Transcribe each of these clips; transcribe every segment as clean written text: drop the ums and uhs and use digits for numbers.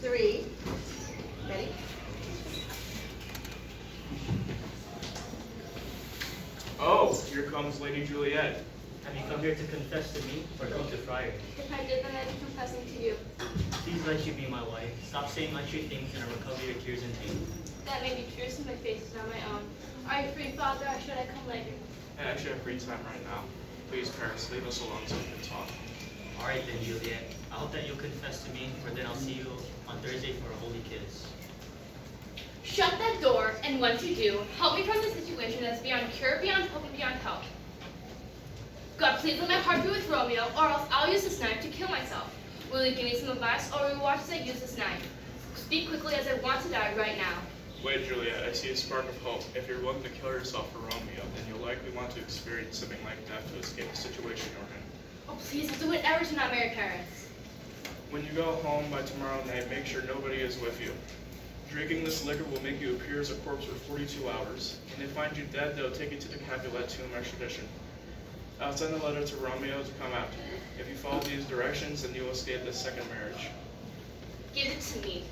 3. Ready? Oh, here comes Lady Juliet. Have you come here to confess to me or go to friar? If I did, then I'd be confessing to you. Please let you be my wife. Stop saying untrue things and I will cover your tears in pain. That may be true since my face is not my own. Are you free, Father, or should I come later? I actually have free time right now. Please, Paris, leave us alone so we can talk. All right then, Juliet. I hope that you'll confess to me, for then I'll see you on Thursday for a holy kiss. Shut that door, and once you do, help me from this situation that's beyond cure, beyond hope, and beyond help. God, please let my heart be with Romeo, or else I'll use this knife to kill myself. Will you give me some advice, or will you watch as I use this knife? Speak quickly, as I want to die right now. Wait, Juliet, I see a spark of hope. If you're willing to kill yourself for Romeo, then you'll likely want to experience something like death to escape the situation you're in. Oh, please, I'll do whatever to not marry Paris. When you go home by tomorrow night, make sure nobody is with you. Drinking this liquor will make you appear as a corpse for 42 hours. When they find you dead, they'll take you to the Capulet tomb extradition. I'll send a letter to Romeo to come after you. If you follow these directions, then you will escape this second marriage. Give it to me.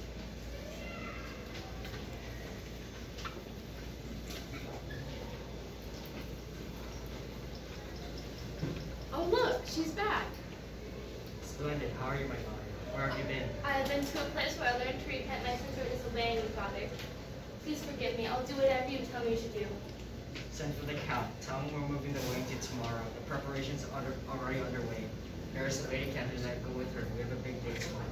Oh, look, she's back. Splendid. How are you, my daughter? Where have you been? I have been to a place where I learned to repent my sins for disobeying you, Father. Please forgive me. I'll do whatever you tell me to do. Send for the count. Tell him we're moving the wedding to tomorrow. The preparations are already underway. There is a lady Capulet. Go with her. We have a big day tomorrow.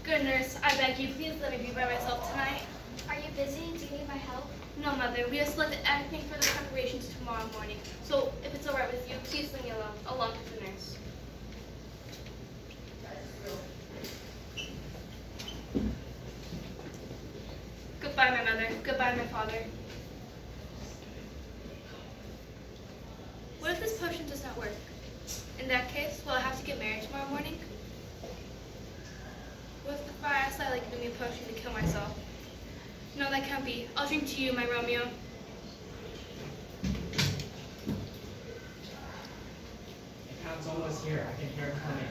Good nurse, I beg you, please let me be by myself tonight. Are you busy? Do you need my help? No, Mother, we have selected everything for the preparations tomorrow morning. So, if it's all right with you, please leave me alone, along with the nurse. Goodbye, my mother. Goodbye, my father. What if this potion does not work? In that case, will I have to get married tomorrow morning? What if the fire outside like giving me a potion to kill myself? No, that can't be. I'll drink to you, my Romeo. The count's almost here. I can hear him coming.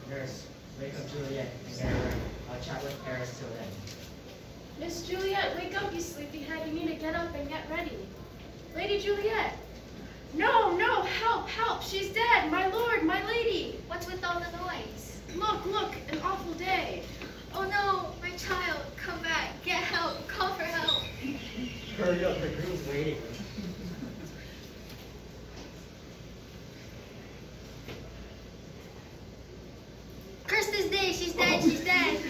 Nurse, wake up Juliet and get her ready. I'll chat with Paris till then. Miss Juliet, wake up, you sleepyhead. You need to get up and get ready. Lady Juliet. No, no, help, help. She's dead. My lord, my lady. What's with all the noise? Look, look, an awful day. Oh no, my child, come back, get help, call for help. Hurry up, the groom's waiting. Curse this day, she's dead, she's dead.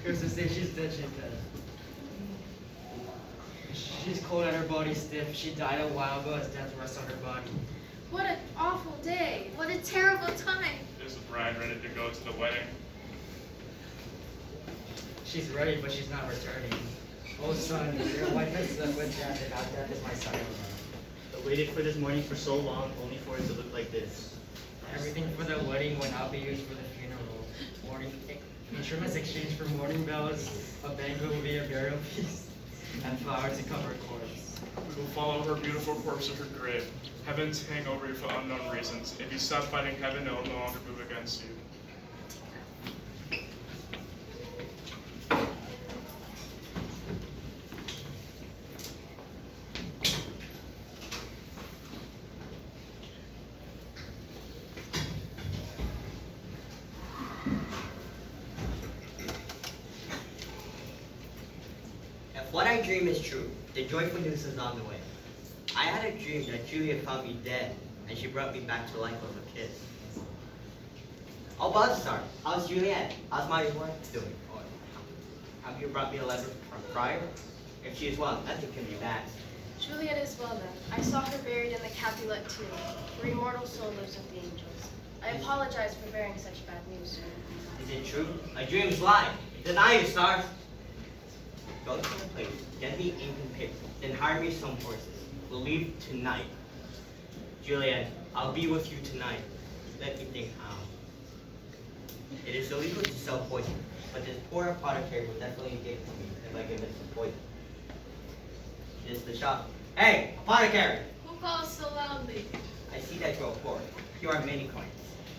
Here's to say she's dead, she's dead. She's cold and her body stiff. She died a while ago as death rests on her body. What an awful day. What a terrible time. Is the bride ready to go to the wedding? She's ready, but she's not returning. Oh son, your wife has slept with death, and now death is my son. I waited for this morning for so long, only for it to look like this. Everything for the wedding will now be used for the funeral. Mourning instruments exchanged for mourning bells, a banquet will be a burial feast, and flowers to cover a corpse. We will follow her beautiful corpse to her grave. Heavens hang over you for unknown reasons. If you stop fighting heaven, it will no longer move against you. If what I dream is true, the joyful news is on the way. I had a dream that Juliet found me dead, and she brought me back to life with a kiss. Oh, Balthasar, how's Juliet? How's my wife doing? Or have you brought me a letter from Friar? If she is well, nothing can be bad. Juliet is well then. I saw her buried in the Capulet tomb, where immortal soul lives with the angels. I apologize for bearing such bad news. Is it true? My dreams lie. Deny you, stars. Go to the place, get me ink and paper, then hire me some horses. will leave tonight. Juliet, I'll be with you tonight. Let me think how. It is illegal to sell poison, but this poor apothecary will definitely give it to me if I give it some poison. It is the shop. Hey, apothecary! Who calls so loudly? I see that you're poor. Here are many coins.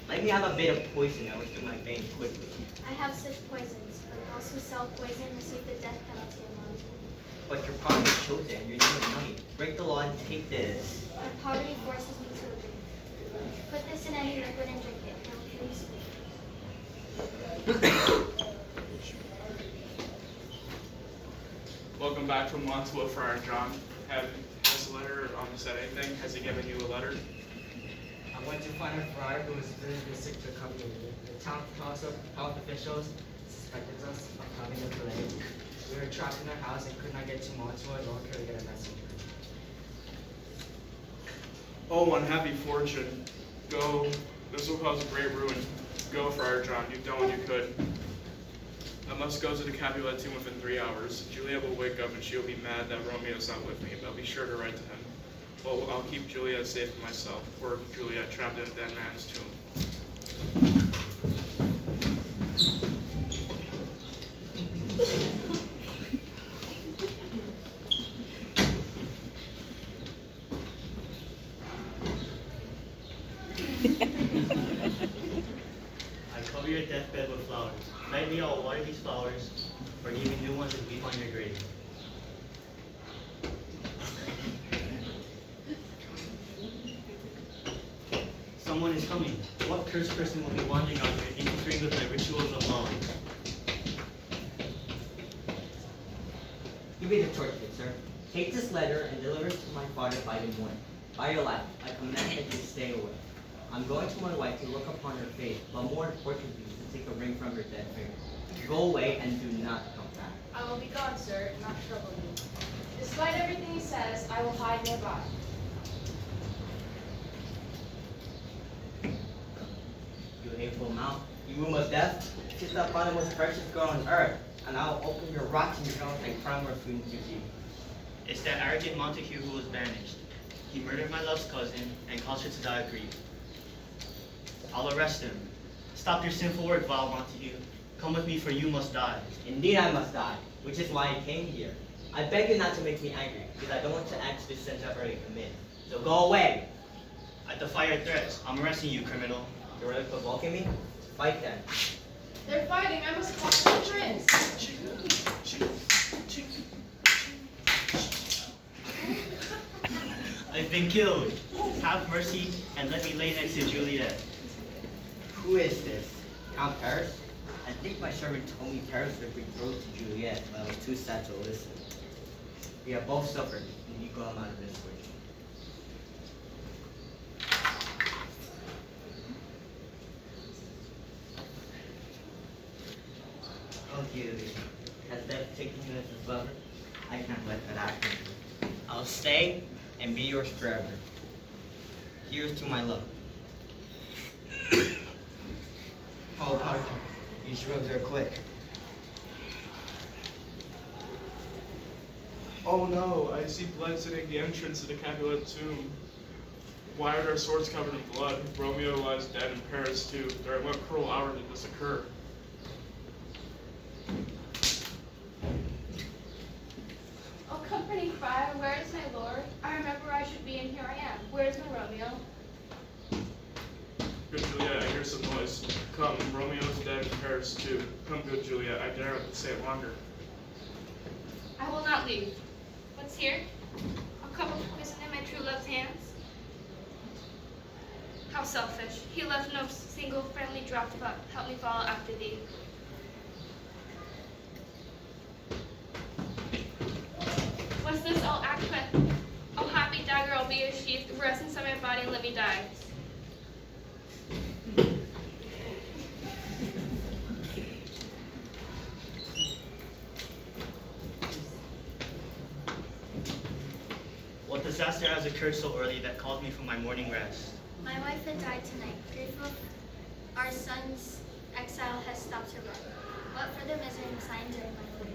Let me have a bit of poison that will through my veins quickly. I have such poisons, but those who sell poison receive the death penalty among them. But your poverty shows it and you're doing money. Break the law and take this. My poverty forces me to agree. Put this in any liquid and drink it. It will kill you swiftly. Welcome back from Montauk, Friar John. Have this letter said anything? Has he given you a letter? I went to find a friar who was visibly sick to accompany me. The town health officials suspected us of having a plague. We were trapped in our house and could not get to Montauk, nor could we get a messenger. Oh, unhappy fortune. Go. This will cause great ruin. Go, Friar John. You've done what you could. I must go to the Capulet tomb within 3 hours. Juliet will wake up and she will be mad that Romeo's not with me, but I'll be sure to write to him. Well, I'll keep Juliet safe from myself. Poor Juliet trapped in a dead man's tomb. I cover your deathbed with flowers. Nightly I will water these flowers, or even new ones and weep on your grave. Someone is coming. What cursed person will be wandering out here, interfering with the rituals of love? Give me the torch, good sir. Take this letter and deliver it to my father by the morning. By your life, I command that you stay away. I'm going to my wife to look upon her face, but more importantly, to take a ring from her dead finger. Go away and do not come back. I will be gone, sir, and not trouble you. Despite everything he says, I will hide nearby. You hateful mouth, you womb of death, kiss upon the most precious girl on earth, and I will open your rotten jaws and crown her food to you. It's that arrogant Montague who was banished. He murdered my love's cousin and caused her to die of grief. I'll arrest him. Stop your sinful work, vile Montague. Come with me, for you must die. Indeed I must die, which is why I came here. I beg you not to make me angry, because I don't want to act the sins I've already committed. So go away. I defy your threats. I'm arresting you, criminal. You're really provoking me? Fight then. They're fighting. I must talk to the prince. I've been killed. Have mercy and let me lay next to Juliet. Who is this? Count Paris? I think my servant told me Paris would be betrothed to Juliet, but I was too sad to listen. We have both suffered, and you go out of this way. Oh, Julie, has death taken you as his lover? I can't let that happen. I'll stay and be yours forever. Here's to my love. Oh, pardon. These drugs are quick. Oh no, I see blood sitting at the entrance to the Capulet tomb. Why are their swords covered in blood? Romeo lies dead in Paris too. During what cruel hour did this occur? Oh, company friar, where is my lord? I remember I should be, and here I am. Where is my Romeo? Good Juliet, I hear some noise. Come, Romeo's dead in Paris too. Come, good Juliet, I dare not say it longer. I will not leave. What's here? A cup of poison in my true love's hands? How selfish. He left no single friendly drop to help me follow after thee. What's this? Oh, Aqua. Oh, happy dagger, I'll be a sheath. Rest inside my body and let me die. What disaster has occurred so early that called me from my morning rest? My wife had died tonight. Grief of our son's exile has stopped her breath. What further misery must I endure, my lord?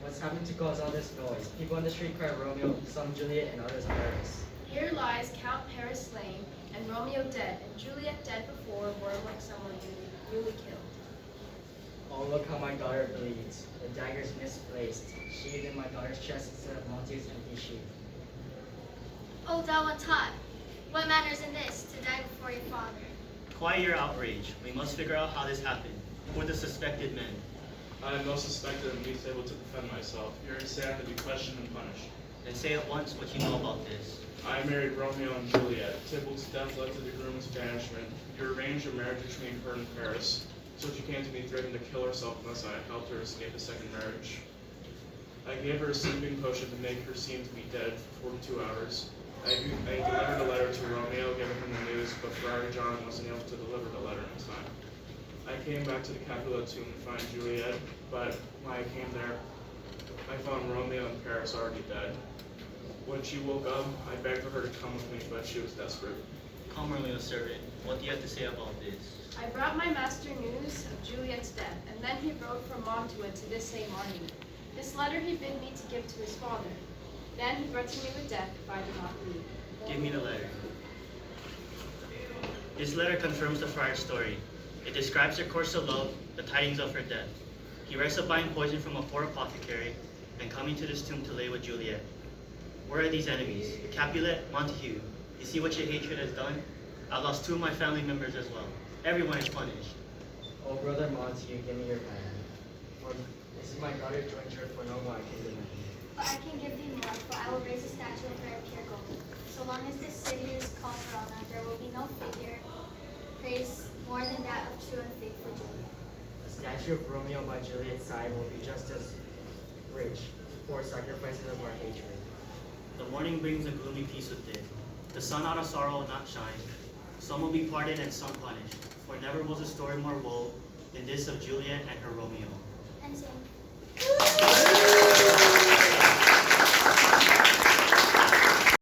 What's happened to cause all this noise? People on the street cry Romeo, some Juliet, and others Paris. Here lies Count Paris slain, and Romeo dead, and Juliet dead before, were like someone newly killed. Oh, look how my daughter bleeds. The dagger's misplaced, sheathed in my daughter's chest instead of Monty's empty sheath. O thou untaught, what manners in this, to die before your father? Quiet your outrage. We must figure out how this happened. Who are the suspected men? I am most suspected and least able to defend myself. Your insane to be questioned and punished. Then say at once what you know about this. I married Romeo and Juliet. Tybalt's death led to the groom's banishment. You arranged a marriage between her and Paris, so she came to me threatening to kill herself unless I helped her escape a second marriage. I gave her a sleeping potion to make her seem to be dead for 42 hours. I delivered a letter to Romeo, giving him the news, but Friar John wasn't able to deliver the letter in time. I came back to the Capulet tomb to find Juliet, but when I came there, I found Romeo and Paris already dead. When she woke up, I begged for her to come with me, but she was desperate. Come, Romeo, servant. What do you have to say about this? I brought my master news of Juliet's death, and then he rode from Mantua to this same monument. This letter he bid me to give to his father. Then he threatened me with death if I did not leave. Give me the letter. This letter confirms the friar's story. It describes their course of love, the tidings of her death. He writes of buying poison from a poor apothecary and coming to this tomb to lay with Juliet. Where are these enemies? The Capulet, Montague. You see what your hatred has done? I lost 2 of my family members as well. Everyone is punished. Oh, brother Montague, give me your hand. For this is my daughter Georgia, for no more I can do nothing. But I can give thee more, for I will raise a statue of her of pure gold. So long as this city is called Verona, there will be no figure praised more than that of true and faithful Juliet. A statue of Romeo by Juliet's side will be just as rich for sacrifices of our hatred. The morning brings a gloomy peace with it. The sun out of sorrow will not shine. Some will be pardoned and some punished. For never was a story more woe than this of Juliet and her Romeo. And sing.